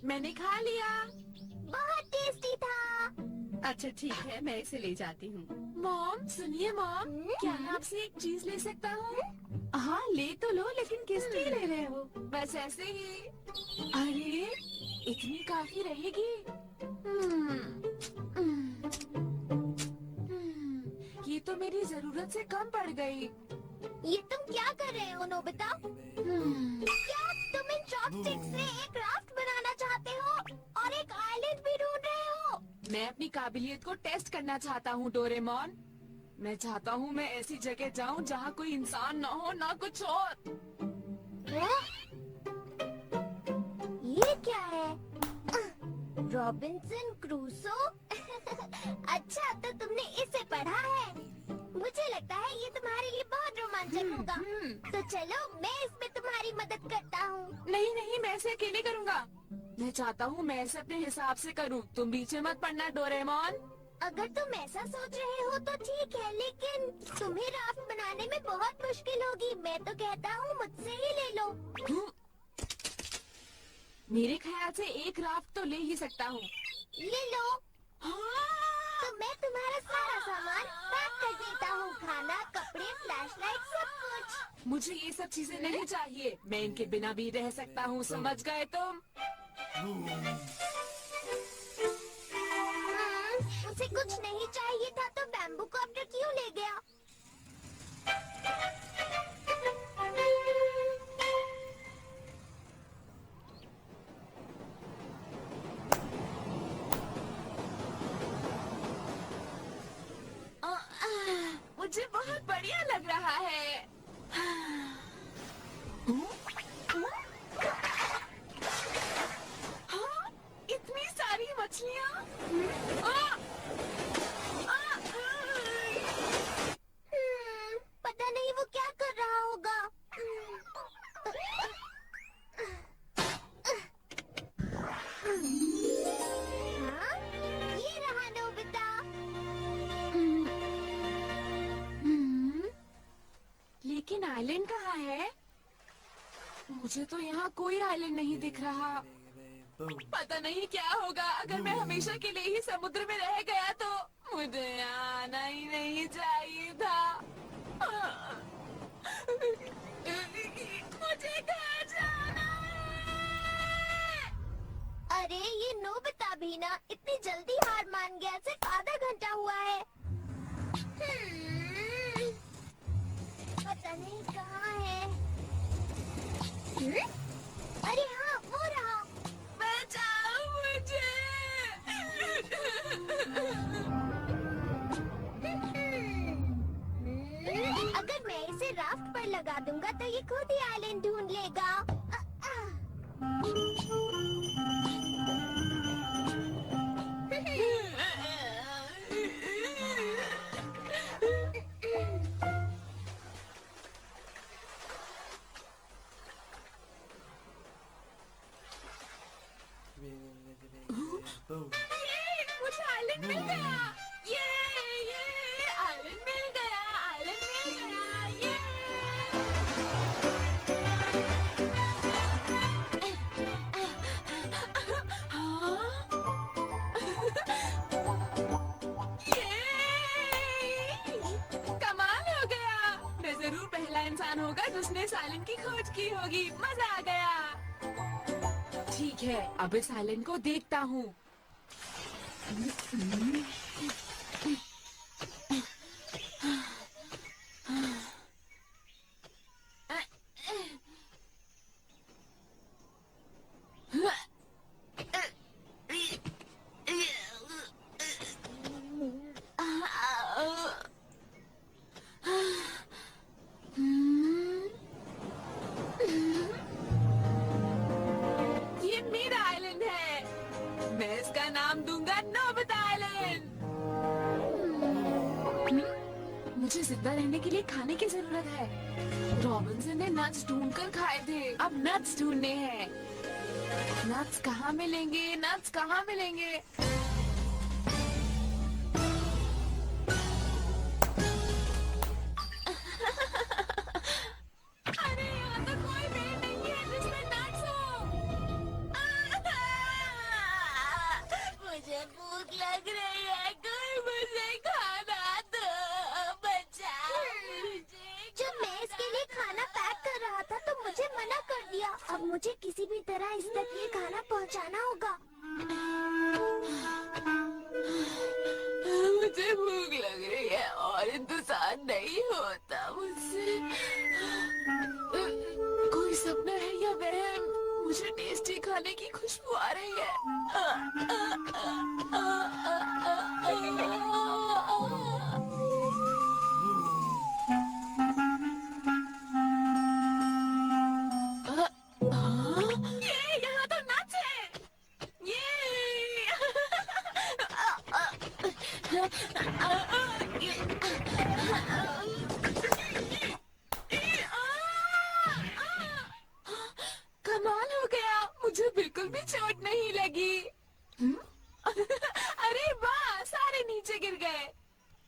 मैंने खा लिया। बहुत टेस्टी था। अच्छा ठीक है, मैं इसे ले जाती हूँ। मॉम सुनिए मॉम, क्या मैं आपसे एक चीज ले सकता हूँ? हाँ ले तो लो, लेकिन किस लिए ले रहे हो? बस ऐसे ही। अरे इतनी काफी रहेगी। ये तो मेरी जरूरत से कम पड़ गई। ये तुम क्या कर रहे हो नोबिता? क्या तुम इन चॉपस्टिक्स से एक राफ्ट बनाना चाहते हो और एक आइलैंड भी ढूंढ रहे हो? मैं अपनी काबिलियत को टेस्ट करना चाहता हूँ डोरेमोन। मैं चाहता हूँ मैं ऐसी जगह जाऊँ जहाँ कोई इंसान न हो, ना कुछ और। ये क्या है? Robinson Crusoe? अच्छा, तो तुमने इसे पढ़ा है? मुझे लगता है ये तुम्हारे लिए बहुत रोमांचक होगा। तो चलो मैं इसमें तुम्हारी मदद करता हूँ। नहीं नहीं, मैं इसे अकेले करूँगा। मैं चाहता हूँ मैं इसे अपने हिसाब से करूँ। तुम बीच में मत पड़ना डोरेमोन। अगर तुम ऐसा सोच रहे हो तो ठीक है, लेकिन तुम्हें राफ्ट बनाने में बहुत मुश्किल होगी। मैं तो कहता हूँ मुझसे ही ले लो। मेरे ख्याल से एक राफ्ट तो ले ही सकता हूँ। ले लो। तो मैं तुम्हारा सारा सामान पैक कर देता हूँ। खाना, कपड़े, फ्लैशलाइट, सब कुछ। मुझे ये सब चीजें नहीं चाहिए। मैं इनके बिना भी रह सकता हूँ, समझ गए तुम? उसे कुछ नहीं चाहिए था तो बैम्बू कॉप्टर क्यों ले गया? मुझे बहुत बढ़िया लग रहा है। हाँ, इतनी सारी मछलियाँ। पता नहीं वो क्या कर रहा होगा। हाँ? ये रहा नोबिता। लेकिन आइलैंड कहाँ है? मुझे तो यहाँ कोई आइलैंड नहीं दिख रहा। पता नहीं क्या होगा अगर मैं हमेशा के लिए ही समुद्र में रह गया तो। मुझे यहाँ आना ही नहीं चाहिए था। मुझे घर जाना है। अरे ये नोबिता भी ना इतनी जल्दी हार मान गया। सिर्फ आधा घंटा हुआ है। पता नहीं कहाँ है। अरे हाँ, वो रहा। बचाओ मुझे। अगर मैं इसे राफ्ट पर लगा दूंगा तो ये खुद ही आइलैंड ढूंढ लेगा। मुझे आइलैंड मिल गया। ये आइलैंड मिल गया। आइलैंड मिल गया। कमाल हो गया। मैं जरूर पहला इंसान होगा जिसने इस आइलैंड की खोज की होगी। मजा आ गया। ठीक है, अब इस आइलैंड को देखता हूँ। ये मेरा आइलैंड है। मैं इसका नाम दूंगा नोबिता आइलैंड। मुझे जिंदा रहने के लिए खाने की जरूरत है। रॉबिन्सन ने नट्स ढूंढकर खाए थे, अब नट्स ढूंढने हैं। नट्स कहाँ मिलेंगे? नट्स कहाँ मिलेंगे? अरे यहाँ तो कोई पेड़ नहीं है जिसमें नट्स हो। मुझे किसी भी तरह इस तक ये खाना पहुंचाना होगा। मुझे भूख लग रही है और इंतजार नहीं होता मुझसे। कोई सपना है या वहम? मुझे टेस्टी खाने की खुशबू आ रही है। ये यहाँ तो नाच है। कमाल हो गया, मुझे बिल्कुल भी चोट नहीं लगी। अरे वाह, सारे नीचे गिर गए।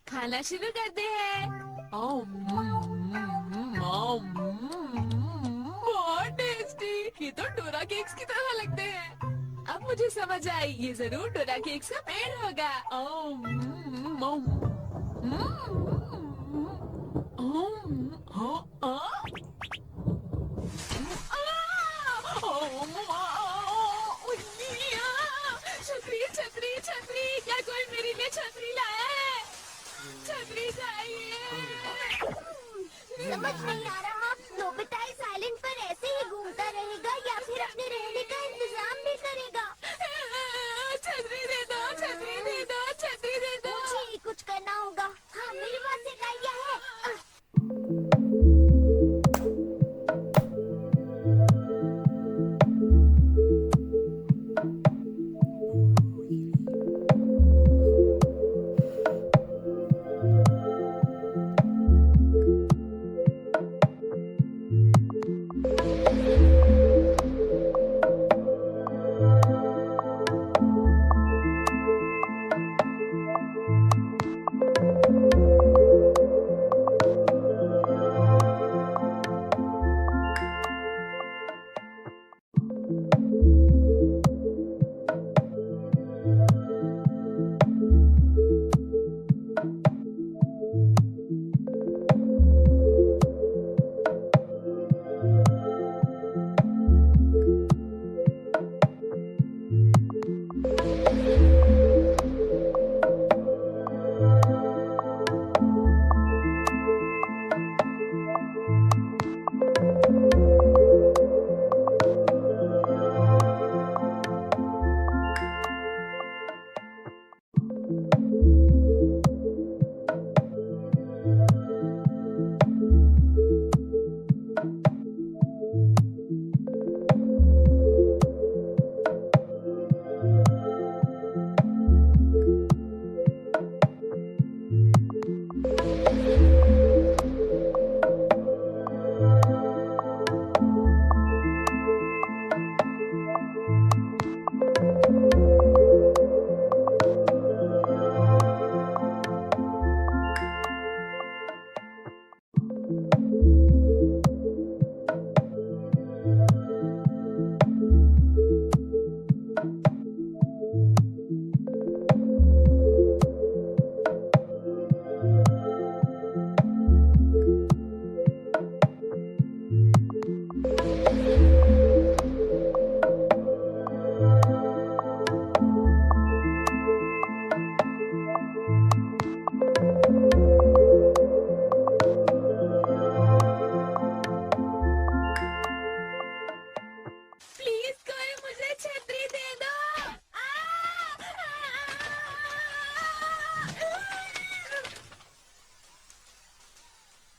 खाना शुरू करते हैं। बहुत टेस्टी। ये तो डोरा केक्स की तरह लगते हैं। अब मुझे समझ आई, ये जरूर डोरा केक्स का पेड़ होगा। छतरी छतरी छतरी, क्या कोई मेरे लिए छतरी लाया है? छतरी चाहिए। समझ नहीं आ रहा, नोबिता इस आइलैंड पर ऐसे ही घूमता रहेगा या फिर अपने रहने का इंतजाम भी करेगा। छतरी दे दो, छतरी दे दो, छतरी दे दो। मुझे ही कुछ करना होगा। हाँ, मेरे पास एक आइडिया है।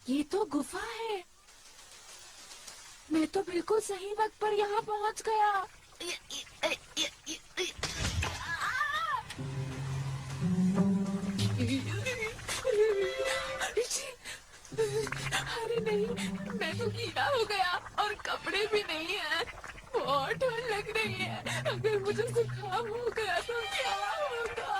ये तो गुफा है। मैं तो बिल्कुल सही वक्त पर यहाँ पहुँच गया। अरे नहीं, मैं तो गीला हो गया और कपड़े भी नहीं है। बहुत ठंड लग रही है। अगर मुझे जुकाम हो गया तो क्या होगा?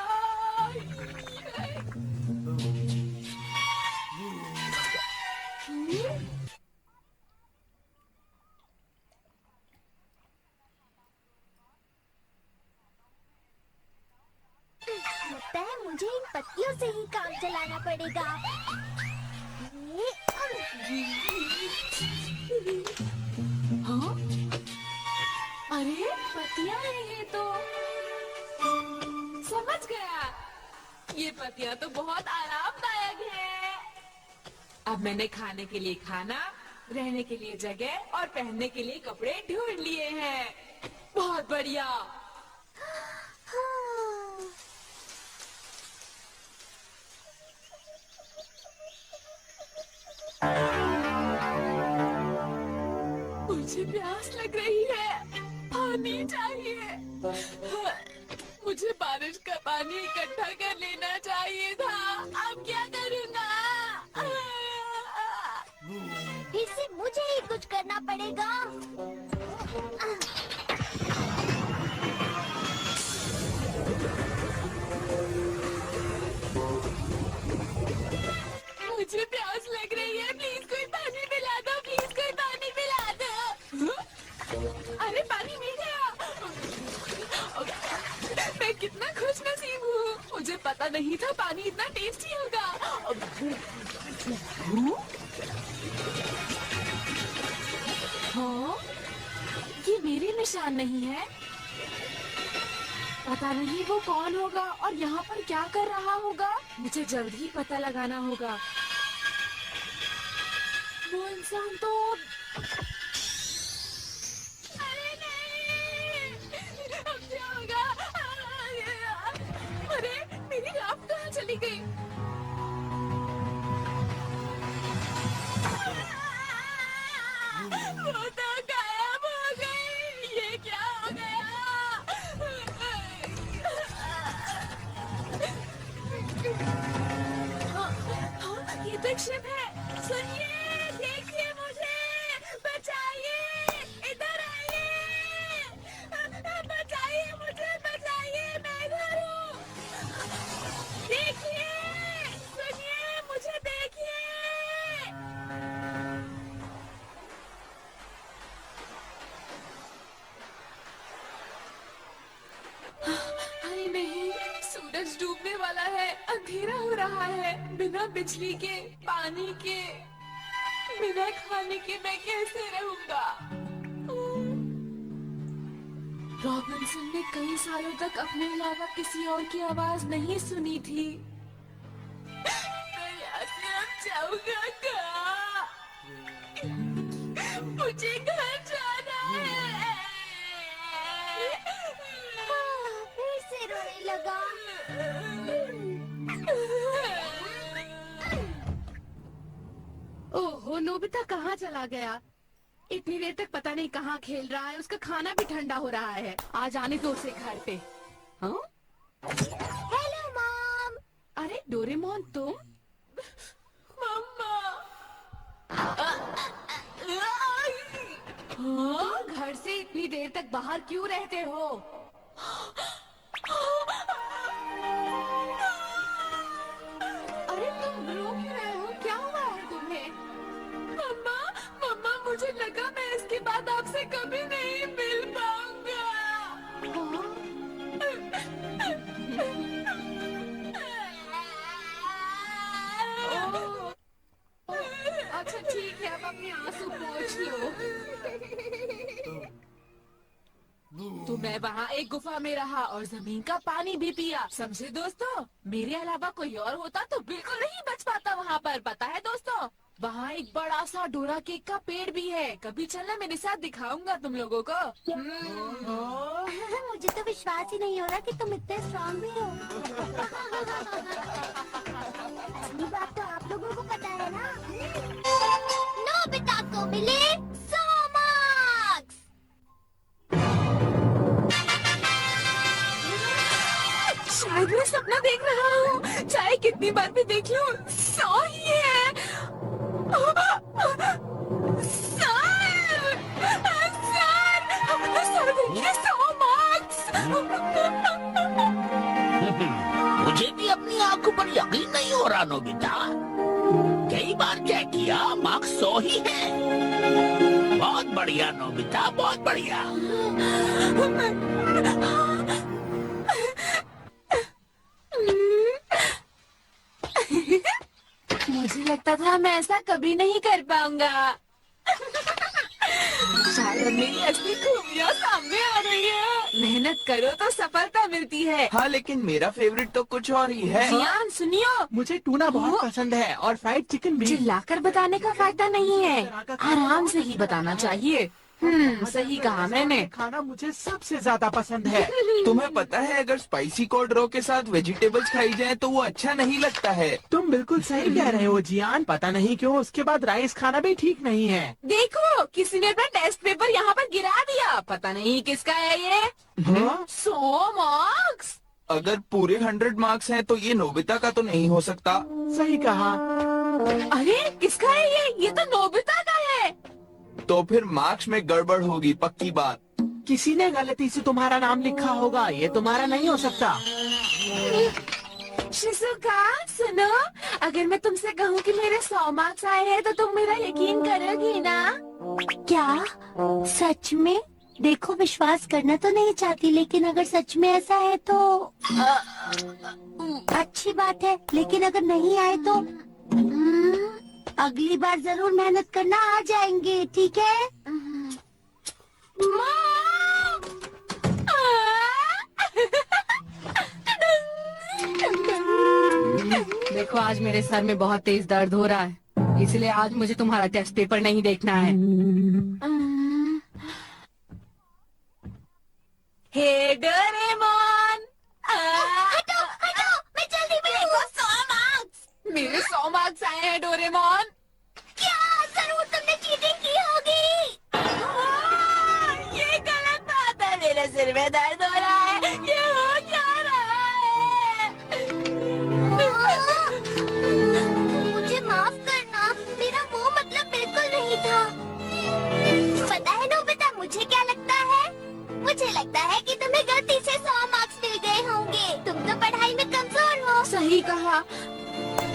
लगता है मुझे इन पत्तियों से ही काम चलाना पड़ेगा। हाँ? बच गया। ये पत्तियां तो बहुत आरामदायक है। अब मैंने खाने के लिए खाना, रहने के लिए जगह और पहनने के लिए कपड़े ढूंढ लिए हैं। बहुत बढ़िया। मुझे प्यास लग रही है, पानी चाहिए। मुझे बारिश का पानी इकट्ठा कर लेना चाहिए था। अब क्या करूँगा? फिर से मुझे ही कुछ करना पड़ेगा। मुझे प्यास लग रही है, प्लीज कोई पानी पिला दो, प्लीज कोई पानी पिला दो। अरे पानी मिल गया। मैं कितना खुशनसीब हूँ, मुझे पता नहीं था पानी इतना टेस्टी होगा। हाँ, ये मेरे निशान नहीं है। पता नहीं वो कौन होगा और यहाँ पर क्या कर रहा होगा। मुझे जल्द ही पता लगाना होगा। वो इंसान तो अरे नहीं, अब क्या होगा? अरे मेरी राफ्ट कहाँ चली गई? वो तो गायब हो गई। ये क्या हो गया? ये तो एक शिप है। सुनिए, देखिए मुझे, बचाइए, इधर आइए, बचाइए मुझे, बचाइए, मैं इधर हूँ। देखिए, सुनिए, मुझे देखिए। अरे नहीं, सूरज डूबने वाला है, अंधेरा हो रहा है। बिना बिजली के, पानी के, बिना खाने के मैं कैसे रहूंगा? रॉबिन्सन ने कई सालों तक अपने अलावा किसी और की आवाज नहीं सुनी थी। मैं यहाँ से अब जाऊंगा कहाँ? मुझे घर जाना है। फिर से रोने लगा। ओहो, नोबिता कहाँ चला गया? इतनी देर तक पता नहीं कहाँ खेल रहा है। उसका खाना भी ठंडा हो रहा है। आज आने दो उसे घर पे। हाँ? Hello mom. अरे डोरेमोन, तुम? मम्मा। तुम घर से इतनी देर तक बाहर क्यों रहते हो? अरे तुम रो क्यों रहे हो? क्या हुआ है तुम्हें? मम्मा, मम्मा, मुझे लगा मैं इसके बाद आपसे कभी नहीं मिल पाऊंगा। ओह, अच्छा ठीक है, अब अपने आंसू पोंछ लो। तो मैं वहाँ एक गुफा में रहा और जमीन का पानी भी पिया। समझे दोस्तों? मेरे अलावा कोई और होता तो बिल्कुल नहीं बच पाता वहाँ पर। पता है दोस्तों, वहाँ एक बड़ा सा डोरा केक का पेड़ भी है। कभी चलना मेरे साथ, दिखाऊंगा तुम लोगों को। मुझे तो विश्वास ही नहीं हो रहा कि तुम इतने स्ट्रॉन्ग भी हो। असली बात तो आप लोगों को पता है ना। नोबिता को मिले 100 मार्क्स। शायद मैं सपना देख रहा हूँ। चाहे कितनी बार भी देख लूं, 100 ही है। सर देखिए, 100 मार्क्स। मुझे भी अपनी आंखों पर यकीन नहीं हो रहा नोबिता। कई बार चेक किया, मार्क्स 100 ही है। बहुत बढ़िया नोबिता, बहुत बढ़िया। मुझे लगता था मैं ऐसा कभी नहीं कर पाऊंगा। शायद मेरी असली खूबियाँ सामने आ रही है। मेहनत करो तो सफलता मिलती है। हाँ, लेकिन मेरा फेवरेट तो कुछ और ही है। जियान सुनियो, मुझे टूना बहुत पसंद है और फ्राइड चिकन भी। चिल्लाकर बताने का फायदा नहीं है, आराम से ही बताना चाहिए। सही कहा मैंने। खाना मुझे सबसे ज्यादा पसंद है। तुम्हें पता है अगर स्पाइसी कोल्ड रो के साथ वेजिटेबल्स खाई जाए तो वो अच्छा नहीं लगता है। तुम बिल्कुल सही कह रहे हो जियान, पता नहीं क्यों उसके बाद राइस खाना भी ठीक नहीं है। देखो, किसी ने अपना टेस्ट पेपर यहाँ पर गिरा दिया। पता नहीं किसका है ये। हाँ? 100 मार्क्स। अगर पूरे 100 मार्क्स हैं तो ये नोबिता का तो नहीं हो सकता। सही कहा। अरे किसका है ये तो नोबिता का है। तो फिर मार्क्स में गड़बड़ होगी, पक्की बात। किसी ने गलती से तुम्हारा नाम लिखा होगा, ये तुम्हारा नहीं हो सकता। शिजुका सुनो, अगर मैं तुमसे कहूँ कि मेरे 100 मार्क्स आए हैं तो तुम मेरा यकीन करोगी ना? क्या सच में? देखो, विश्वास करना तो नहीं चाहती, लेकिन अगर सच में ऐसा है तो अच्छी बात है। लेकिन अगर नहीं आए तो अगली बार जरूर मेहनत करना आ जाएंगे, ठीक है? देखो आज मेरे सर में बहुत तेज दर्द हो रहा है, इसलिए आज मुझे तुम्हारा टेस्ट पेपर नहीं देखना है। हे डोरेमोन, हटो हटो, मैं जल्दी देखो 100 मार्क्स। मेरे 100 मार्क्स आए हैं डोरेमोन। क्या जरूर तुमने चीटिंग की होगी? ये गलत बात है, मेरे सिर में दर्द हो रहा है। ये हो क्या रहा है? मुझे माफ करना, मेरा वो मतलब बिल्कुल नहीं था। पता है नोबिता, मुझे क्या लगता है? मुझे लगता है कि तुम्हें गलती से 100 मार्क्स मिल गए होंगे। तुम तो पढ़ाई में कमजोर हो। सही कहा,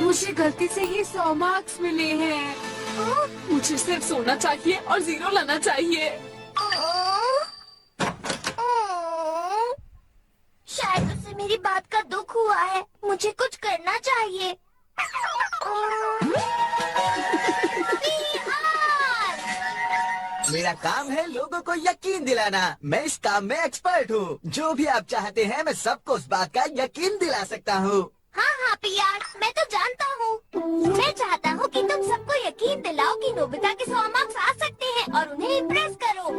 मुझे गलती से ही 100 मार्क्स मिले हैं। मुझे सिर्फ सोना चाहिए और 0 लाना चाहिए। शायद उसे मेरी बात का दुख हुआ है। मुझे कुछ करना चाहिए। मेरा काम है लोगों को यकीन दिलाना। मैं इस काम में एक्सपर्ट हूँ। जो भी आप चाहते हैं मैं सबको उस बात का यकीन दिला सकता हूँ। हाँ हाँ पियार, मैं तो जानता हूँ। मैं चाहता हूँ कि तुम सबको यकीन दिलाओ कि नोबिता के 100 मार्क्स आ सकते हैं और उन्हें इम्प्रेस करो।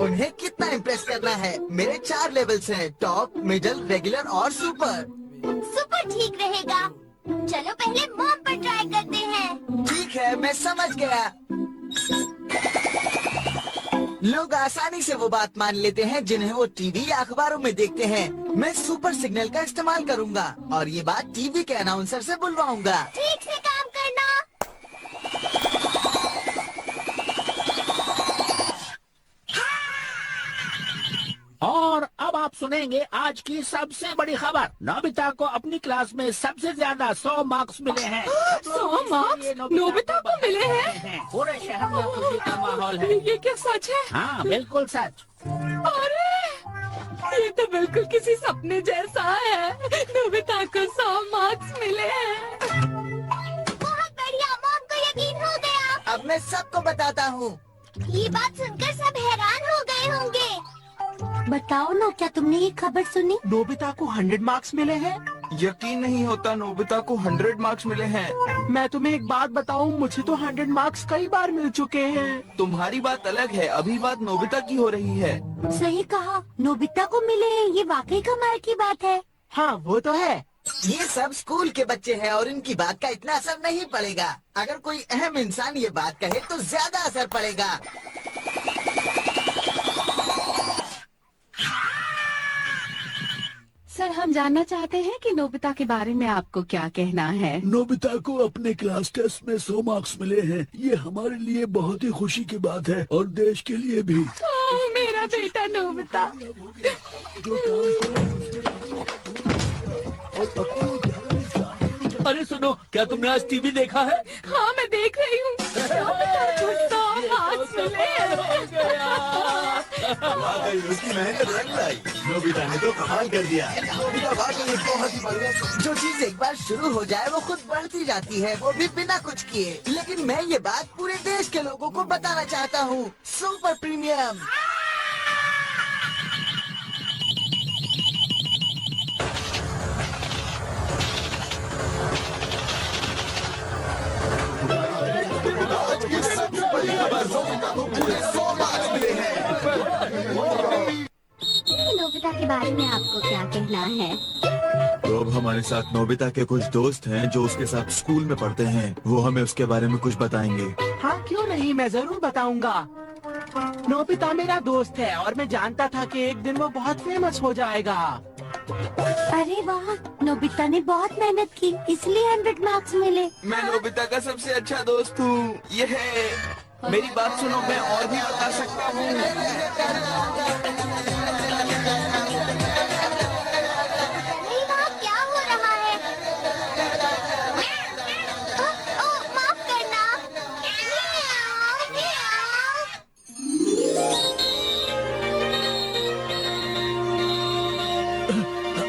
उन्हें कितना इम्प्रेस करना है? मेरे 4 लेवल्स हैं, टॉप, मिडिल, रेगुलर और सुपर। सुपर ठीक रहेगा। चलो पहले मॉम पर ट्राई करते हैं। ठीक है, मैं समझ गया। लोग आसानी से वो बात मान लेते हैं जिन्हें वो टीवी या अखबारों में देखते हैं। मैं सुपर सिग्नल का इस्तेमाल करूंगा और ये बात टीवी के अनाउंसर से बुलवाऊंगा। ठीक से काम करना। और अब आप सुनेंगे आज की सबसे बड़ी खबर। नोबिता को अपनी क्लास में सबसे ज्यादा 100 मार्क्स मिले हैं। 100 मार्क्स नोबिता को मिले हैं? पूरे शहर में खुशी का माहौल है। ये क्या सच है? हाँ बिल्कुल सच। अरे ये तो बिल्कुल किसी सपने जैसा है। नोबिता को 100 मार्क्स मिले हैं। बहुत बढ़िया, मॉम को यकीन हो गया। अब मैं सबको बताता हूँ। ये बात सुनकर सब हैरान हो गए होंगे। बताओ ना, क्या तुमने ये खबर सुनी? नोबिता को 100 मार्क्स मिले हैं। यकीन नहीं होता, नोबिता को 100 मार्क्स मिले हैं। मैं तुम्हें एक बात बताऊं, मुझे तो 100 मार्क्स कई बार मिल चुके हैं। तुम्हारी बात अलग है, अभी बात नोबिता की हो रही है। सही कहा, नोबिता को मिले हैं, ये वाकई कमाल की बात है। हाँ वो तो है। ये सब स्कूल के बच्चे हैं और इनकी बात का इतना असर नहीं पड़ेगा। अगर कोई अहम इंसान ये बात कहे तो ज्यादा असर पड़ेगा। सर हम जानना चाहते हैं कि नोबिता के बारे में आपको क्या कहना है? नोबिता को अपने क्लास टेस्ट में 100 मार्क्स मिले हैं। ये हमारे लिए बहुत ही खुशी की बात है और देश के लिए भी। मेरा बेटा नोबिता। अरे सुनो, क्या तुमने आज टीवी देखा है? हाँ मैं देख रही हूँ। नोबिता को 100 मार्क्स मिले हैं। वाकई उसकी मेहनत रंग लाई। नोबिता ने तो कमाल कर दिया। नोबिता वाकई एक बहुत ही बढ़िया। जो चीज एक बार शुरू हो जाए वो खुद बढ़ती जाती है, वो भी बिना कुछ किए। लेकिन मैं ये बात पूरे देश के लोगों को बताना चाहता हूँ। Super premium. नोबिता के बारे में आपको क्या कहना है? तो अब हमारे साथ नोबिता के कुछ दोस्त हैं जो उसके साथ स्कूल में पढ़ते हैं। वो हमें उसके बारे में कुछ बताएंगे। हाँ क्यों नहीं, मैं जरूर बताऊंगा। नोबिता मेरा दोस्त है और मैं जानता था कि एक दिन वो बहुत फेमस हो जाएगा। अरे वाह, नोबिता ने बहुत मेहनत की, इसलिए 100 मार्क्स मिले। मैं नोबिता का सबसे अच्छा दोस्त हूँ। ये है, मेरी बात सुनो, मैं और भी बता सकता हूँ। अरे वाह, क्या हो रहा है? ओह, माफ करना। म्याऊ, म्याऊ।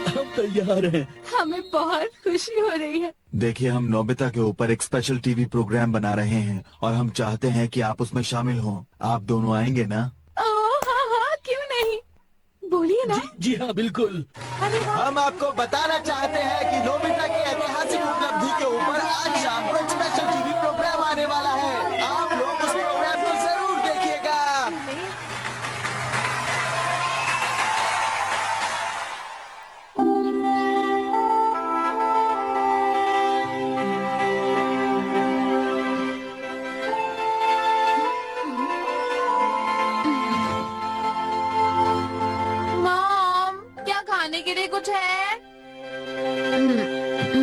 हम तैयार हैं। हमें बहुत खुशी हो रही है। देखिए, हम नोबिता के ऊपर एक स्पेशल टीवी प्रोग्राम बना रहे हैं और हम चाहते हैं कि आप उसमें शामिल हों। आप दोनों आएंगे ना? ओह हाँ हाँ, क्यों नहीं, बोलिए ना। जी हाँ बिल्कुल। हम आपको बताना चाहते हैं कि नोबिता की ऐतिहासिक उपलब्धि के ऊपर आज शाम को एक स्पेशल टीवी प्रोग्राम आने वाला है। आप लोग उस प्रोग्राम को जरूर देखिएगा। मॉम, क्या खाने के लिए कुछ है?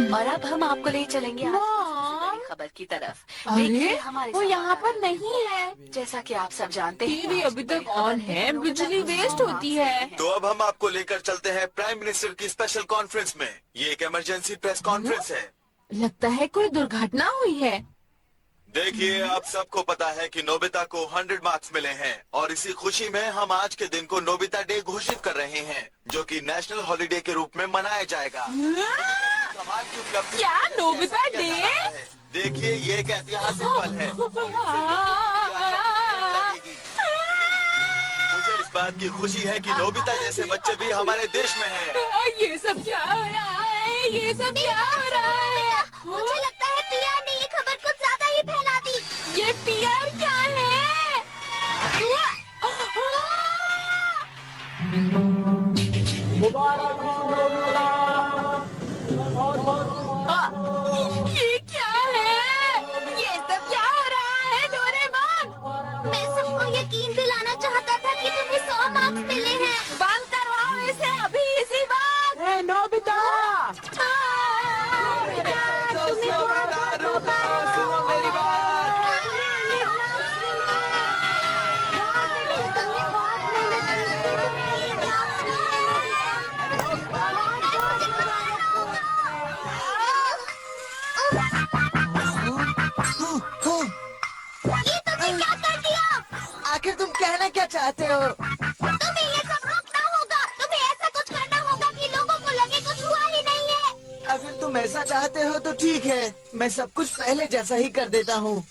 और अब हम आपको ले चलेंगे आज मॉम, खबर की तरफ। अरे देखिए, हमारे वो साथ यहाँ आ पर नहीं है। जैसा कि आप सब जानते हैं, टीवी अभी तक ऑन है, बिजली वेस्ट होती है। तो अब हम आपको लेकर चलते हैं प्राइम मिनिस्टर की स्पेशल कॉन्फ्रेंस में। ये एक इमरजेंसी प्रेस कॉन्फ्रेंस है। लगता है कोई दुर्घटना हुई है। देखिए, आप सबको पता है कि नोबिता को 100 मार्क्स मिले हैं और इसी खुशी में हम आज के दिन को नोबिता डे घोषित कर रहे हैं, जो कि नेशनल हॉलिडे के रूप में मनाया जाएगा। कमाल की उपलब्धि। क्या नोबिता डे? देखिए, ये एक ऐतिहासिक पल है। मुझे इस बात की खुशी है कि नोबिता जैसे बच्चे भी हमारे देश में हैं। ये सब क्या हो रहा है? ये सब क्या हो रहा है? मुझे लगता है पीआर ने ये खबर कुछ ज्यादा ही फैला दी। ये पीआर क्या है? ये क्या है? ये सब क्या हो रहा है डोरेमोन? मैं सबको यकीन दिलाना चाहता था कि तुम्हें 100 मार्क्स मिले हैं। बंद करवाओ इसे अभी इसी बात। ए, नोबिता! सुनो मेरी बात। ये तुमने क्या कर दिया? आखिर तुम कहना क्या चाहते हो? तुम्हें ये सब रोकना होगा। तुम्हें ऐसा कुछ करना होगा कि लोगों को लगे कुछ हुआ ही नहीं है। अगर तुम ऐसा चाहते हो तो ठीक है, मैं सब कुछ पहले जैसा ही कर देता हूँ।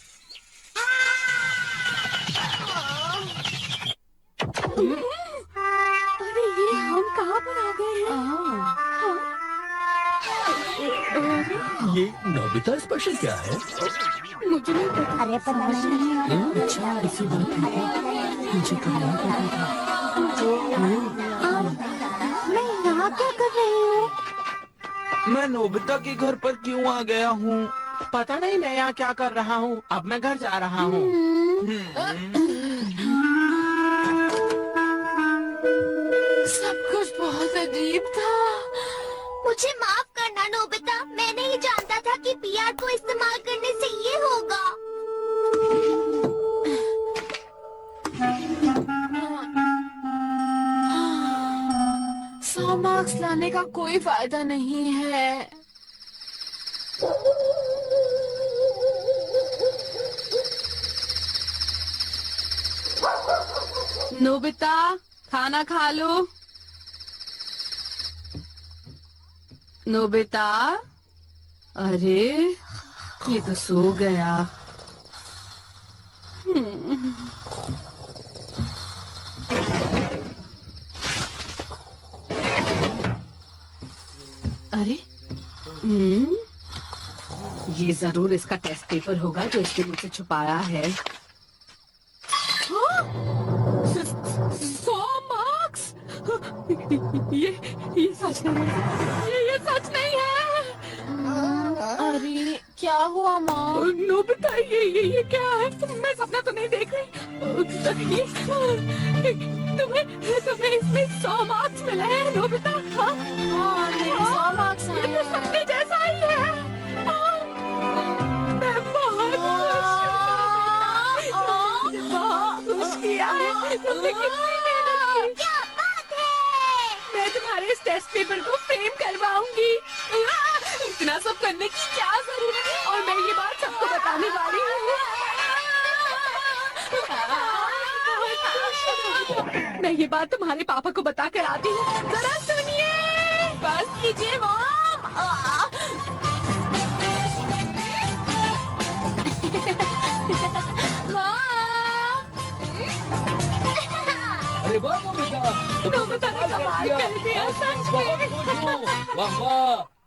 अरे ये हम कहाँ पर आ गए हैं? ये नोबिता स्पेशल क्या है? मुझे नहीं पता। अरे पता नहीं। अच्छा इसी बात है। मुझे करना पड़ेगा। मैं यहाँ क्या कर रही हूँ? मैं नोबिता के घर पर क्यों आ गया हूँ? पता नहीं मैं यहाँ क्या कर रहा हूँ। अब मैं घर जा रहा हूँ। सब कुछ बहुत अजीब था। मुझे माफ करना नोबिता, मैं नहीं जानता था कि पीआर को इस्तेमाल करने से ये होगा। 100 मार्क्स लाने का कोई फायदा नहीं है। नोबिता खाना खा लो। नोबिता, अरे ये तो सो गया। अरे ये जरूर इसका टेस्ट पेपर होगा जो इसने मुझसे छुपाया है। 100 मार्क्स। ये सच नहीं है। ये सच नहीं है। अरे क्या हुआ माँ? नोबिता, ये क्या है? मैं सपना तो नहीं देख रही। ये तुम्हें इसमें 100 मार्क्स मिले हैं नोबिता। हाँ हाँ, मेरे 100 मार्क्स आए ये तो हैं। सपने जैसा ही है। मैं बहुत खुश किया है। तुमने कितनी मेहनत की। क्या बात है? मैं तुम्हारे इस टेस्ट पेपर को फ्रेम करवाऊंगी। इतना सब करने की क्या जरूरत है? और मैं ये बात सबको बताने वाली हूँ। मैं ये बात तुम्हारे पापा को बता कर आती हूँ। जरा सुनिए। बस कीजिए मॉम। अरे वाह नोबिता, नोबिता ने कमाल कर दिया, सच में। वाह वाह।